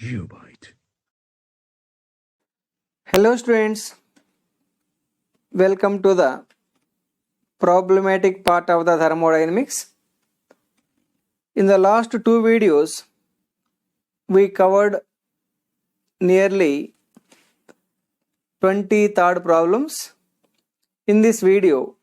Geobyte. Hello students, welcome to the problematic part of the thermodynamics. In the last two videos, we covered nearly 20 third problems. In this video,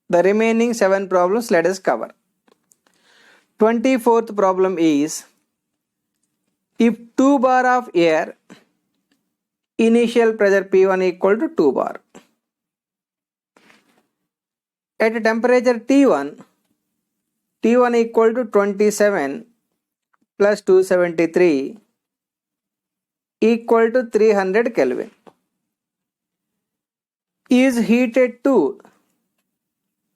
the remaining 7 problems let us cover. 24th problem is, if 2 bar of air, initial pressure P1 equal to 2 bar. At a temperature T1 equal to 27 plus 273 equal to 300 Kelvin is heated to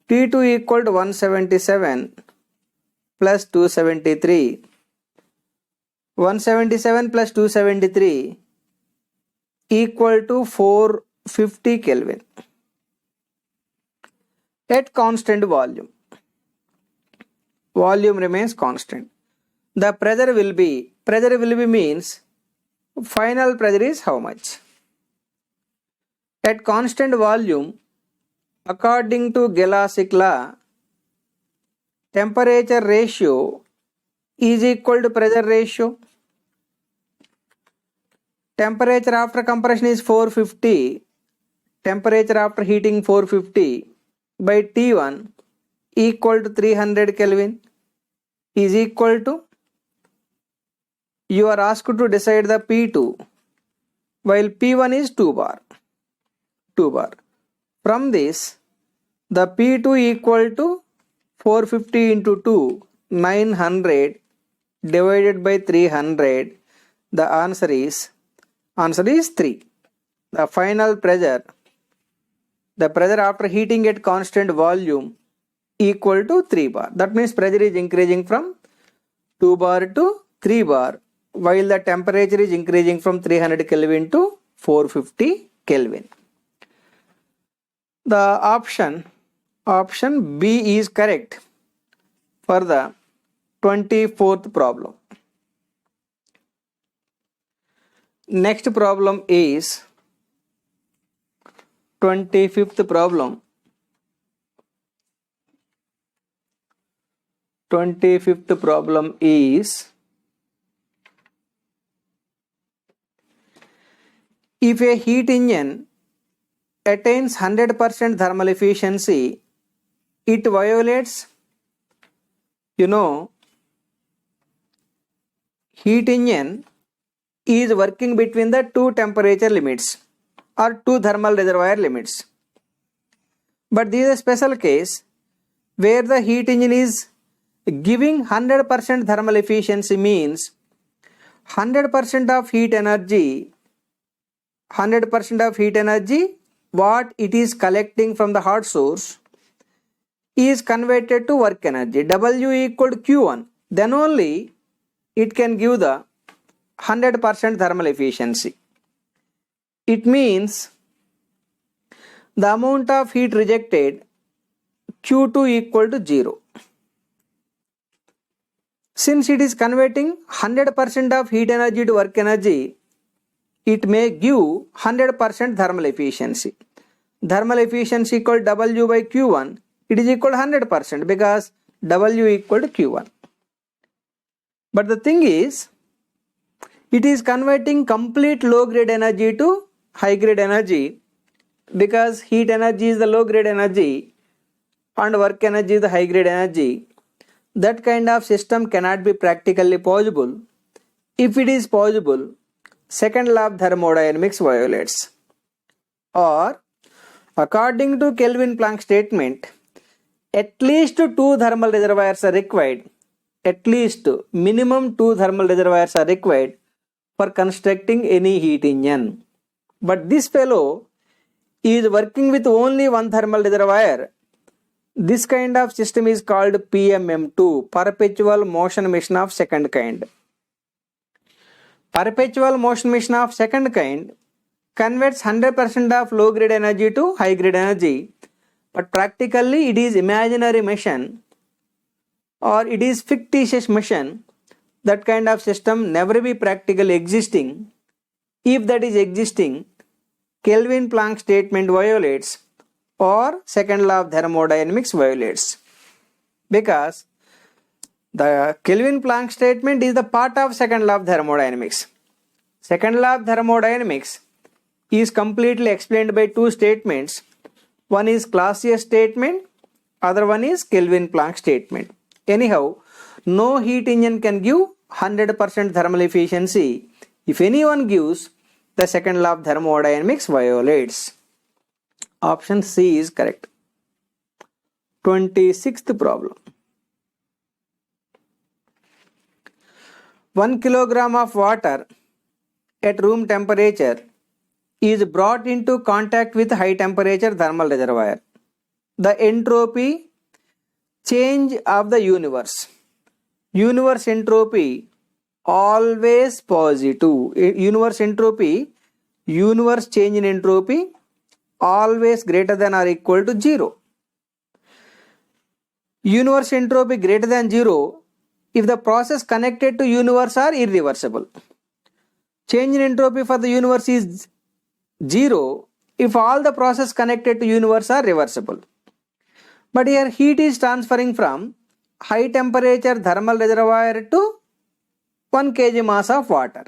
T2 equal to 177 plus 273. 177 plus 273 equal to 450 Kelvin at constant volume. Volume remains constant. The pressure will be means final pressure is how much? At constant volume, according to Gelasic law, temperature ratio is equal to pressure ratio. Temperature after compression is 450. Temperature after heating 450 by T1 equal to 300 Kelvin is equal to, you are asked to decide the P2 while P1 is 2 bar. From this, the P2 equal to 450 into 2, 900 divided by 300. The answer is 3. The final pressure, the pressure after heating at constant volume equal to 3 bar. That means pressure is increasing from 2 bar to 3 bar while the temperature is increasing from 300 Kelvin to 450 Kelvin. The option B is correct for the 24th problem. Next problem is 25th problem. 25th problem is, if a heat engine attains 100% thermal efficiency, it violates, heat engine is working between the two temperature limits or two thermal reservoir limits. But this is a special case where the heat engine is giving 100% thermal efficiency, means 100% of heat energy what it is collecting from the hot source is converted to work energy, W equal to Q1. Then only it can give the 100% thermal efficiency. It means the amount of heat rejected, Q2 equal to 0. Since it is converting 100% of heat energy to work energy, it may give 100% thermal efficiency. Thermal efficiency equal to W by Q1. It is equal to 100% because W equal to Q1. But the thing is, it is converting complete low grade energy to high grade energy because heat energy is the low grade energy and work energy is the high grade energy. That kind of system cannot be practically possible. If it is possible, second law of thermodynamics violates. Or, according to Kelvin-Planck statement, at least 2 thermal reservoirs are required. At least minimum 2 thermal reservoirs are required for constructing any heat engine. But this fellow is working with only one thermal reservoir. This kind of system is called PMM2, perpetual motion machine of second kind. Perpetual motion machine of second kind converts 100% of low grade energy to high grade energy, but practically it is imaginary machine or it is fictitious machine that kind of system never be practically existing. If that is existing, Kelvin-Planck statement violates or second law of thermodynamics violates, because the Kelvin-Planck statement is the part of second law of thermodynamics. Second law of thermodynamics is completely explained by two statements. One is Clausius statement, other one is Kelvin-Planck statement. Anyhow, no heat engine can give 100% thermal efficiency. If anyone gives, the second law of thermodynamics violates. Option C is correct. 26th problem. 1 kilogram of water at room temperature is brought into contact with high temperature thermal reservoir. The entropy change of the universe. Universe entropy always positive. Universe entropy, universe change in entropy always greater than or equal to 0. Universe entropy greater than 0 if the process connected to universe are irreversible. Change in entropy for the universe is 0 if all the process connected to universe are reversible. But here heat is transferring from high temperature thermal reservoir to 1 kg mass of water.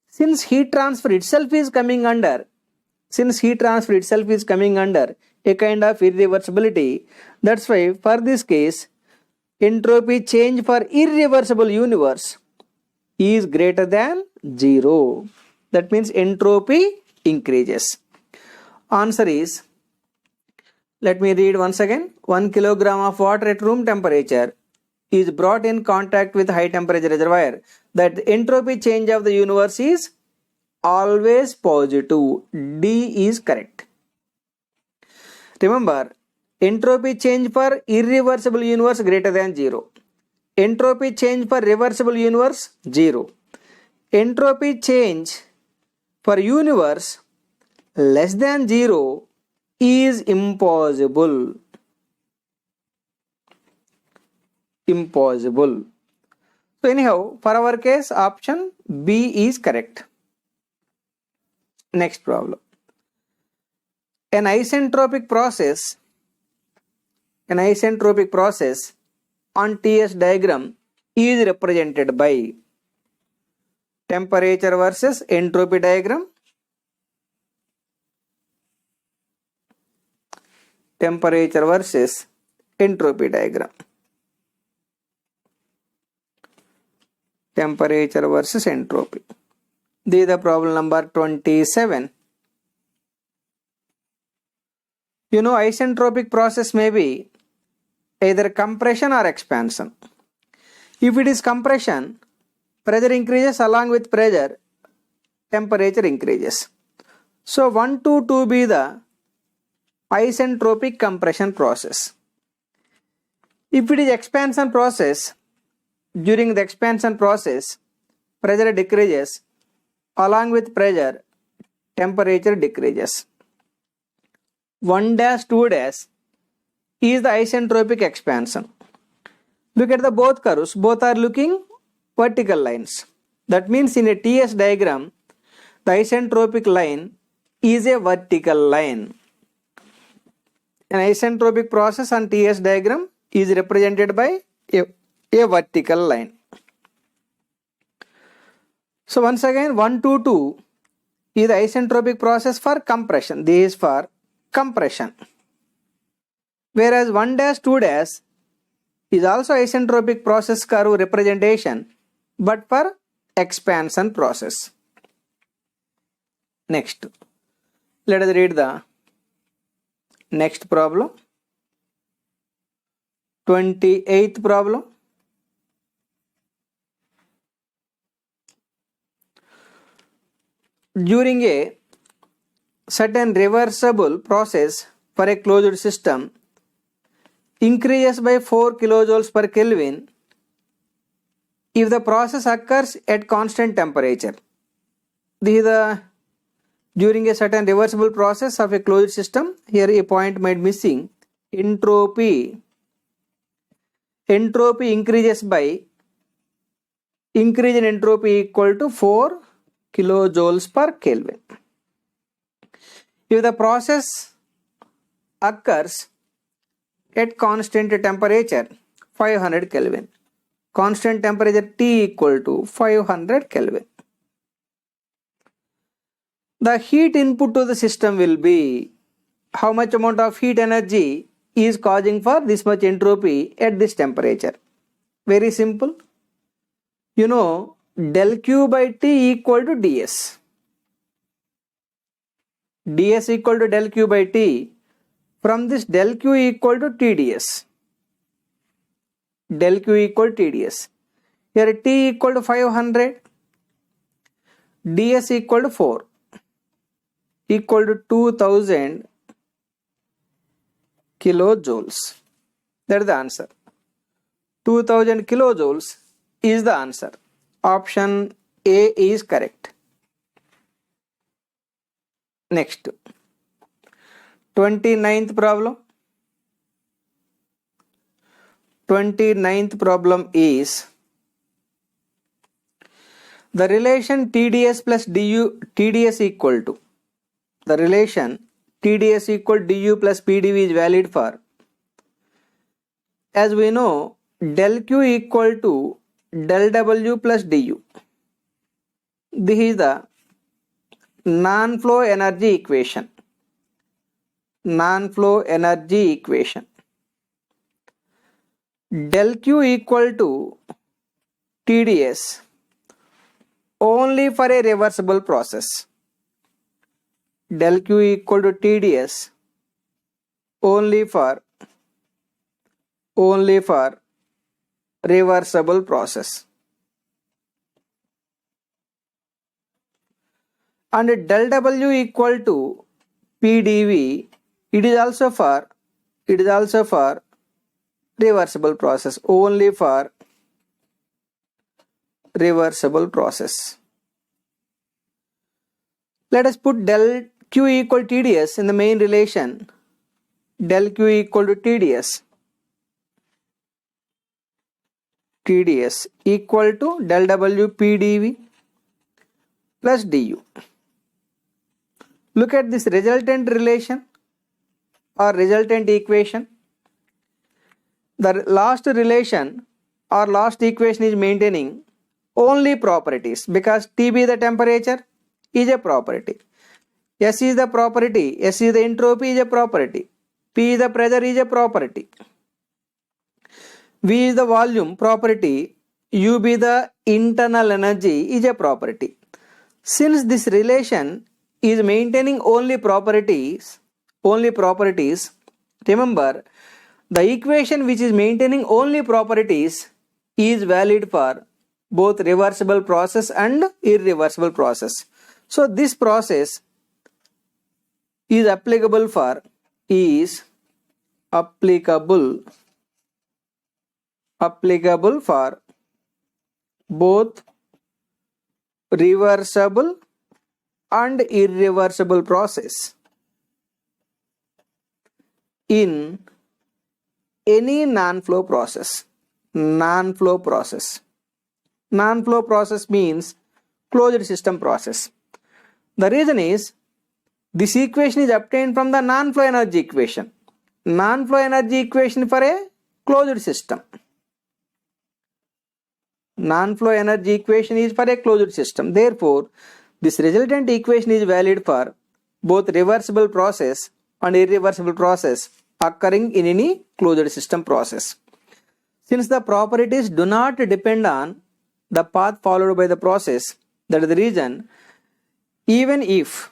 Since heat transfer itself is coming under a kind of irreversibility, that's why for this case entropy change for irreversible universe is greater than 0. That means entropy increases. Answer is, let me read once again. 1 kilogram of water at room temperature is brought in contact with high temperature reservoir. That entropy change of the universe is always positive. D is correct. Remember, entropy change for irreversible universe greater than 0. Entropy change for reversible universe 0. Entropy change for universe less than 0 is impossible. Impossible. So anyhow, for our case, option B is correct. Next problem. An isentropic process on TS diagram is represented by temperature versus entropy diagram, temperature versus entropy diagram, temperature versus entropy. This is the problem number 27. You know, isentropic process may be either compression or expansion. If it is compression, pressure increases, along with pressure, temperature increases. So 1 to 2 be the isentropic compression process. If it is expansion process, during the expansion process, pressure decreases, along with pressure, temperature decreases. 1 dash 2 dash is the isentropic expansion. Look at the both curves, both are looking vertical lines. That means in a TS diagram, the isentropic line is a vertical line. An isentropic process on TS diagram is represented by a vertical line. So once again, 1 to 2 is the isentropic process for compression. This is for compression. Whereas 1 dash 2 dash is also isentropic process curve representation, but for expansion process. Next, let us read the next problem. 28th problem. During a certain reversible process for a closed system increases by 4 kilojoules per Kelvin if the process occurs at constant temperature. This is during a certain reversible process of a closed system. Here a point might missing. Entropy increases by increase in entropy equal to 4 kilojoules per Kelvin. If the process occurs at constant temperature 500 Kelvin, constant temperature T equal to 500 Kelvin. The heat input to the system will be how much amount of heat energy is causing for this much entropy at this temperature. Very simple. You know, del Q by T equal to ds. ds equal to del Q by T. From this del Q equal to TDS. Del Q equal to TDS. Here T equal to 500. ds equal to 4. Equal to 2000 kilojoules. That is the answer. 2000 kilojoules is the answer. Option A is correct. Next, 29th problem. 29th problem is the relation TDS plus TDS equal to the relation TDS equal to du plus PdV is valid for, as we know, del Q equal to del W plus du. This is the non-flow energy equation. Non-flow energy equation. Del Q equal to TDS only for a reversible process. Del Q equal to TDS only for reversible process. And del W equal to PdV, it is also for reversible process, only for reversible process. Let us put del Q equal to TDS in the main relation. Del Q equal to TDS equal to del W PdV plus du. Look at this resultant relation or resultant equation. The last relation or last equation is maintaining only properties, because Tb the temperature is a property, S is the property, S is the entropy is a property, P is the pressure is a property, V is the volume property, UB the internal energy is a property. Since this relation is maintaining only properties, remember the equation which is maintaining only properties is valid for both reversible process and irreversible process. So this process is applicable for both reversible and irreversible process in any non-flow process. Non-flow process means closed system process. The reason is this equation is obtained from the non-flow energy equation. Non-flow energy equation for a closed system. Non-flow energy equation is for a closed system. Therefore, this resultant equation is valid for both reversible process and irreversible process occurring in any closed system process. Since the properties do not depend on the path followed by the process, that is the reason, even if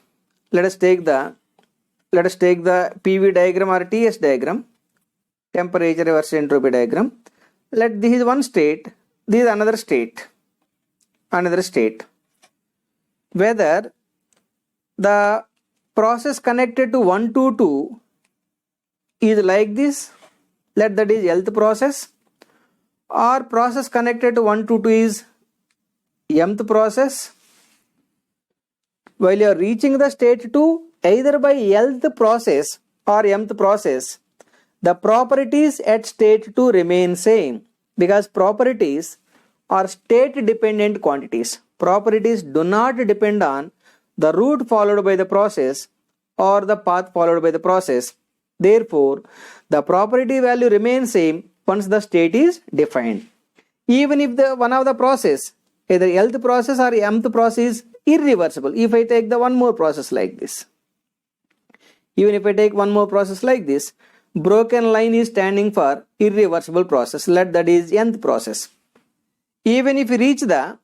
let us take the PV diagram or TS diagram, temperature versus entropy diagram. Let this is one state, this is another state. Whether the process connected to 1 to 2 is like this, let that is Lth process, or process connected to 1 to 2 is mth process. While you are reaching the state 2 either by Lth process or mth process, the properties at state 2 remain same, because properties are state dependent quantities. Properties do not depend on the route followed by the process or the path followed by the process. Therefore, the property value remains same once the state is defined. Even if the one of the process, either nth process or mth process, is irreversible. If I take the one more process like this, even if I take one more process like this, broken line is standing for irreversible process. Let that is nth process. Even if we reach the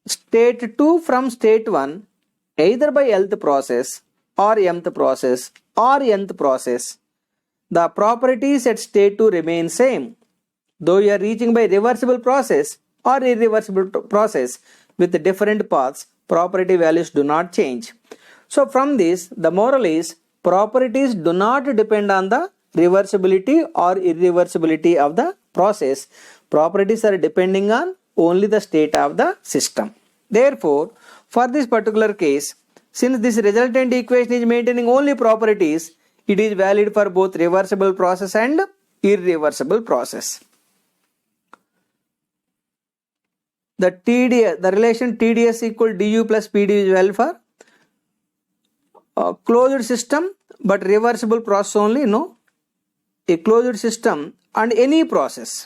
state 2 from state 1, either by nth process or mth process or nth process, the properties at state 2 remain same. Though you are reaching by reversible process or irreversible process with different paths, property values do not change. So from this, the moral is properties do not depend on the reversibility or irreversibility of the process. Properties are depending on only the state of the system. Therefore, for this particular case, since this resultant equation is maintaining only properties, it is valid for both reversible process and irreversible process. The relation TdS equal du plus Pd is valid for closed system but reversible process only. No, a closed system and any process.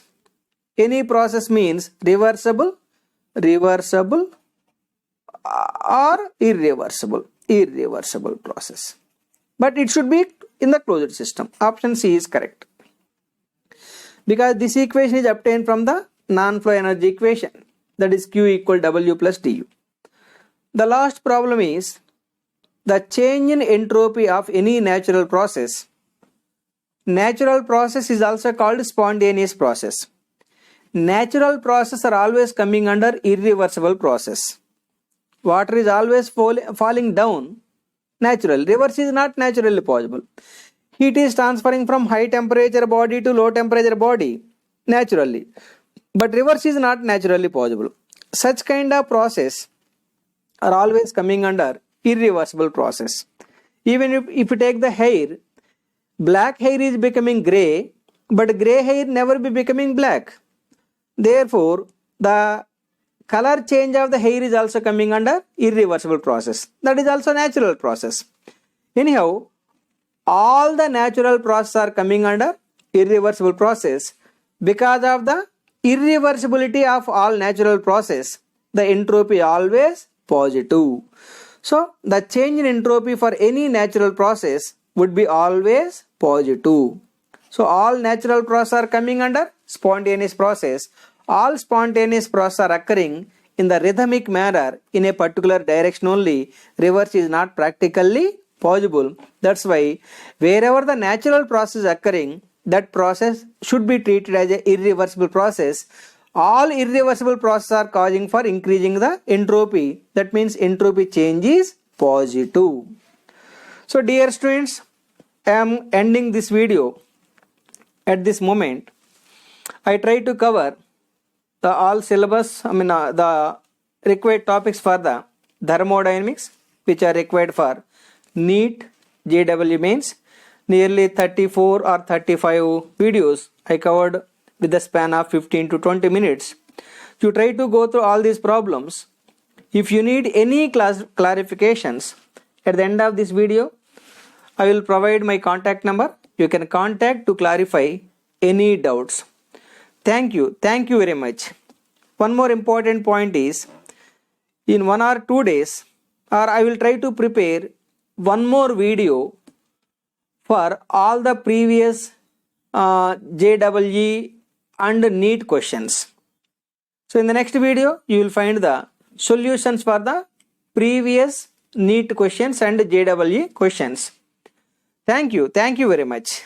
Any process means reversible or irreversible process. But it should be in the closed system. Option C is correct. Because this equation is obtained from the non-flow energy equation, that is Q equal W plus Du. The last problem is the change in entropy of any natural process. Natural process is also called spontaneous process. Natural process are always coming under irreversible process. Water is always falling down naturally. Reverse is not naturally possible. Heat is transferring from high temperature body to low temperature body naturally. But reverse is not naturally possible. Such kind of process are always coming under irreversible process. Even if you take the hair, black hair is becoming grey, but grey hair never be becoming black. Therefore, the color change of the hair is also coming under irreversible process. That is also natural process. Anyhow, all the natural processes are coming under irreversible process. Because of the irreversibility of all natural process, the entropy always positive. So, the change in entropy for any natural process would be always positive. So, all natural processes are coming under spontaneous process. All spontaneous processes are occurring in the rhythmic manner in a particular direction only. Reverse is not practically possible. That's why wherever the natural process is occurring, that process should be treated as an irreversible process. All irreversible processes are causing for increasing the entropy. That means entropy change is positive. So dear students, I am ending this video at this moment. I try to cover the all syllabus, the required topics for the thermodynamics which are required for NEET JEE Mains. Nearly 34 or 35 videos I covered with the span of 15 to 20 minutes. You try to go through all these problems. If you need any clarifications at the end of this video, I will provide my contact number. You can contact to clarify any doubts. Thank you very much. One more important point is, in 1 or 2 days, or I will try to prepare one more video for all the previous JEE and NEET questions. So in the next video, you will find the solutions for the previous NEET questions and JEE questions. Thank you very much.